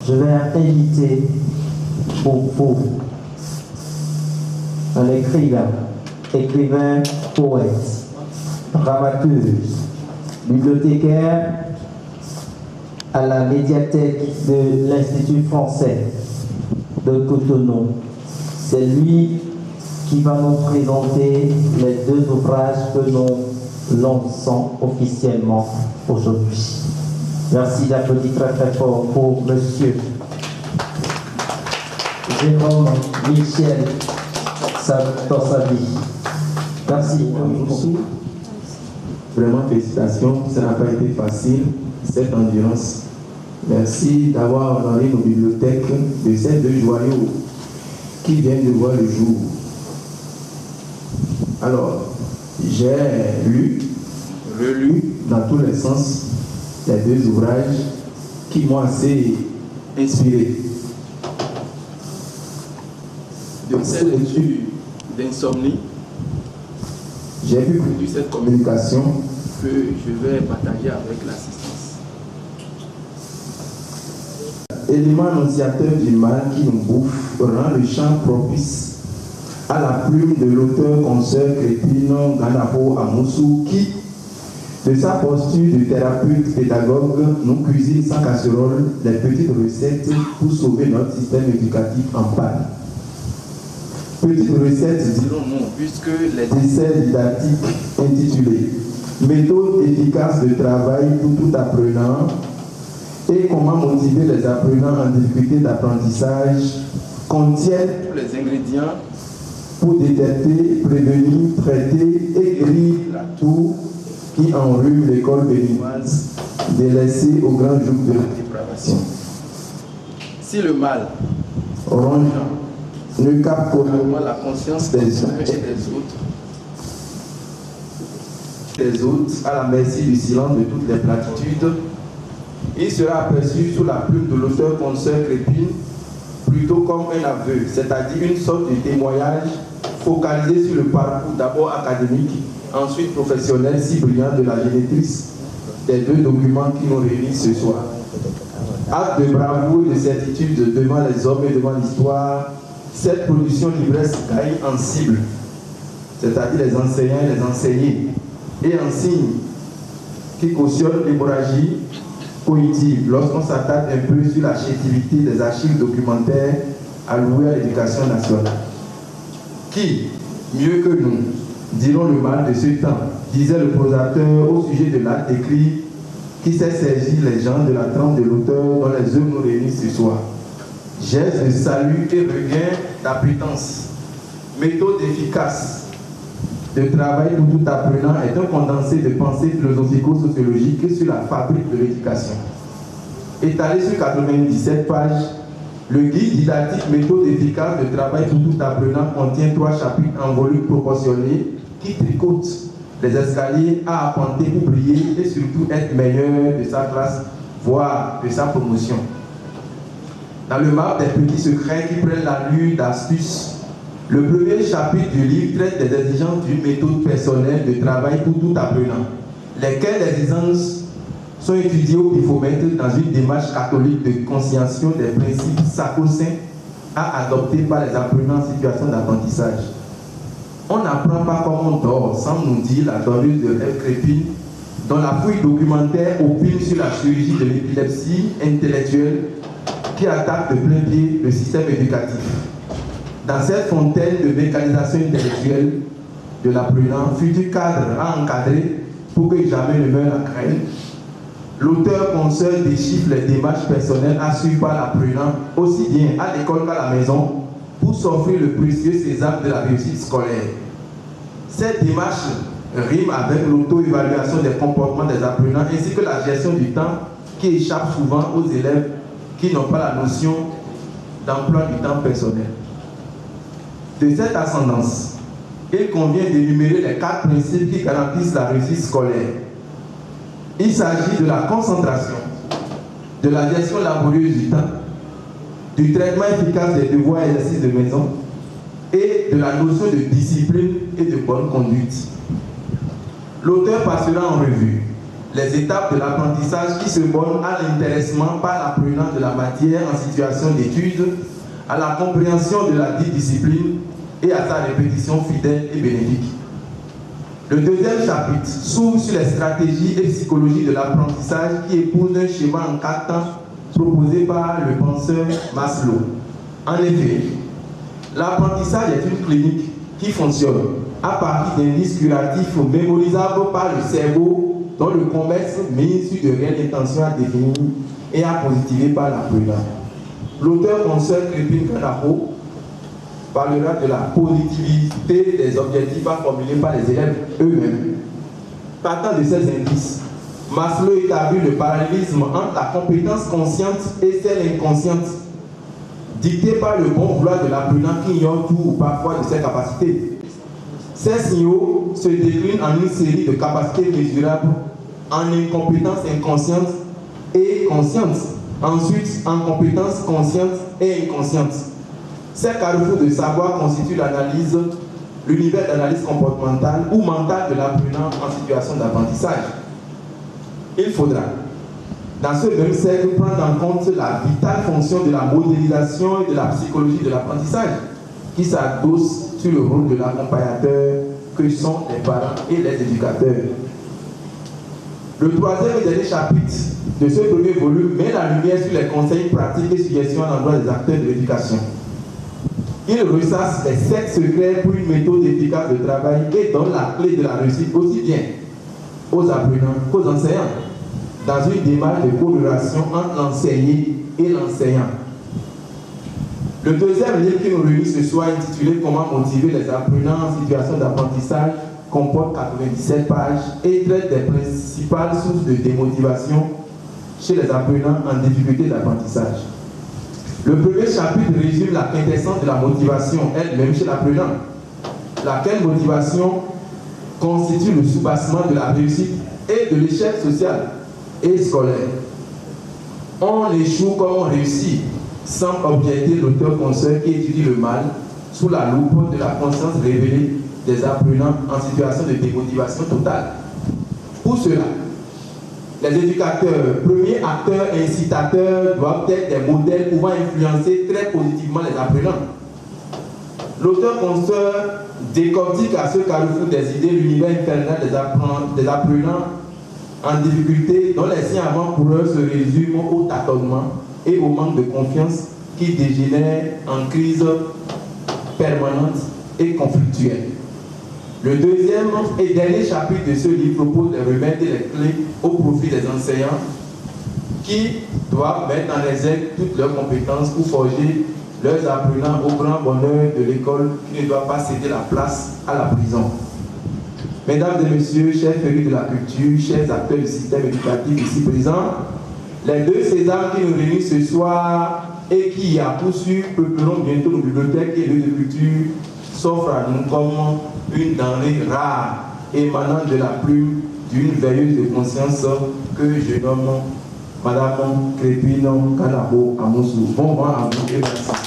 Je vais inviter pour vous un écrivain, poète, dramaturge, bibliothécaire à la médiathèque de l'Institut français de Cotonou. C'est lui qui va nous présenter les deux ouvrages que nous lançons officiellement aujourd'hui. Merci d'applaudir très très fort pour Monsieur Jérôme Michel Tosabi. Merci. Vraiment félicitations, ça n'a pas été facile, cette endurance. Merci d'avoir honoré nos bibliothèques de ces deux joyaux qui viennent de voir le jour. Alors, j'ai lu, relu dans tous les sens les deux ouvrages qui m'ont assez inspiré. De cette étude d'insomnie, j'ai vu cette communication que je vais partager avec l'assistance. Élément annonciateur du mal qui nous bouffe rend le champ propice à la plume de l'auteur consoeur Crépine Ganapo Amoussou qui, de sa posture de thérapeute pédagogue, nous cuisine sans casserole les petites recettes pour sauver notre système éducatif en panne. Petites recettes, dirons-nous, puisque les essais didactiques intitulés Méthode efficace de travail pour tout apprenant et comment motiver les apprenants en difficulté d'apprentissage contiennent tous les ingrédients pour détecter, prévenir, traiter et guérir la toux qui enrhume l'école béninoise, délaissée au grand joug de la dépravation. Si le mal ronge ne capte qu'autrement la conscience des uns et des autres, à la merci du silence de toutes les platitudes, il sera aperçu sous la plume de l'auteur consoeur Crépine plutôt comme un aveu, c'est-à-dire une sorte de témoignage focalisé sur le parcours d'abord académique, ensuite professionnel si brillant de la génitrice des deux documents qui nous réunissent ce soir. Acte de bravoure et de certitude devant les hommes et devant l'histoire, cette production livresque gagne en cible, c'est-à-dire les enseignants et les enseignés, et en signe qui cautionne l'hémorragie cognitive lorsqu'on s'attarde un peu sur la chétivité des archives documentaires allouées à l'éducation nationale. Qui, mieux que nous, diront le mal de ce temps, disait le prosateur au sujet de l'acte écrit qui sait saisir les gens de la trempe de l'auteur dont les œuvres nous réunissent ce soir. Geste de salut et regain d'appétence. Méthode efficace de travail pour tout apprenant est un condensé de pensées philosophico-sociologiques sur la fabrique de l'éducation. Étalé sur 97 pages, le guide didactique méthode efficace de travail pour tout apprenant contient 3 chapitres en volume proportionné qui tricotent les escaliers à apprendre pour briller et surtout être meilleur de sa classe, voire de sa promotion. Dans le map des petits secrets qui prennent l'allure d'astuces, le premier chapitre du livre traite des exigences d'une méthode personnelle de travail pour tout apprenant, lesquelles exigences sont étudiées au pifomètre dans une démarche catholique de conscientisation des principes sacro-saints à adopter par les apprenants en situation d'apprentissage. On n'apprend pas comme on dort, sans nous dire la donneuse de rêve Crépine, dont la fouille documentaire opine sur la chirurgie de l'épilepsie intellectuelle qui attaque de plein pied le système éducatif. Dans cette fontaine de mécanisation intellectuelle de l'apprenant, futur cadre à encadrer pour que jamais ne meure la crainte, l'auteur consoeur déchiffre les démarches personnelles assurées par l'apprenant aussi bien à l'école qu'à la maison pour s'offrir le précieux sésame de la réussite scolaire. Cette démarche rime avec l'auto-évaluation des comportements des apprenants ainsi que la gestion du temps qui échappe souvent aux élèves qui n'ont pas la notion d'emploi du temps personnel. De cette ascendance, il convient d'énumérer les 4 principes qui garantissent la réussite scolaire. Il s'agit de la concentration, de la gestion laborieuse du temps, du traitement efficace des devoirs et exercices de maison et de la notion de discipline et de bonne conduite. L'auteur passera en revue les étapes de l'apprentissage qui se bornent à l'intéressement par l'apprenant de la matière en situation d'étude, à la compréhension de la dite discipline et à sa répétition fidèle et bénéfique. Le deuxième chapitre s'ouvre sur les stratégies et psychologies de l'apprentissage qui épousent un schéma en 4 temps proposé par le penseur Maslow. En effet, l'apprentissage est une clinique qui fonctionne à partir d'indices curatifs mémorisables par le cerveau dont le commerce mise sur de réelles intentions à définir et à positiver par l'apprenant. L'auteur-penseur Crépine Kanako parlera de la positivité des objectifs à formuler par les élèves eux-mêmes. Partant de ces indices, Maslow établit le parallélisme entre la compétence consciente et celle inconsciente, dictée par le bon vouloir de l'apprenant qui ignore tout ou parfois de ses capacités. Ces signaux se déclinent en une série de capacités mesurables en incompétence inconsciente et consciente, ensuite en compétence consciente et inconsciente. Ces carrefours de savoir constituent l'analyse, l'univers d'analyse comportementale ou mentale de l'apprenant en situation d'apprentissage. Il faudra, dans ce même cercle, prendre en compte la vitale fonction de la modélisation et de la psychologie de l'apprentissage, qui s'adosse sur le rôle de l'accompagnateur que sont les parents et les éducateurs. Le troisième et dernier chapitre de ce premier volume met la lumière sur les conseils pratiques et suggestions à l'endroit des acteurs de l'éducation. Il ressasse les 7 secrets pour une méthode efficace de travail et donne la clé de la réussite aussi bien aux apprenants qu'aux enseignants, dans une démarche de corrélation entre l'enseigné et l'enseignant. Le deuxième livre qui nous réunit ce soir, intitulé « Comment motiver les apprenants en situation d'apprentissage », comporte 97 pages et traite des principales sources de démotivation chez les apprenants en difficulté d'apprentissage. Le premier chapitre résume la quintessence de la motivation elle-même chez l'apprenant, laquelle motivation constitue le soubassement de la réussite et de l'échec social et scolaire. On échoue comme on réussit, semble objecter l'auteur-penseur qui étudie le mal sous la loupe de la conscience révélée des apprenants en situation de démotivation totale. Pour cela, les éducateurs, premiers acteurs et incitateurs, doivent être des modèles pouvant influencer très positivement les apprenants. L'auteur-penseur décortique à ce carrefour des idées l'univers infernal des apprenants en difficulté, dont les signes avant-coureurs se résument au tâtonnement et au manque de confiance qui dégénère en crise permanente et conflictuelle. Le deuxième et dernier chapitre de ce livre propose les remèdes et les clés au profit des enseignants qui doivent mettre en exergue toutes leurs compétences pour forger leurs apprenants au grand bonheur de l'école qui ne doit pas céder la place à la prison. Mesdames et messieurs, chers férus de la culture, chers acteurs du système éducatif ici présents, les 2 Césars qui nous réunissent ce soir et qui, à coup sûr, peupleront bientôt nos bibliothèques et lieux de culture, s'offrent à nous comme une denrée rare émanant de la plume d'une veilleuse de conscience que je nomme Madame Crépine Kanako Amoussou. Bon vent à vous et merci.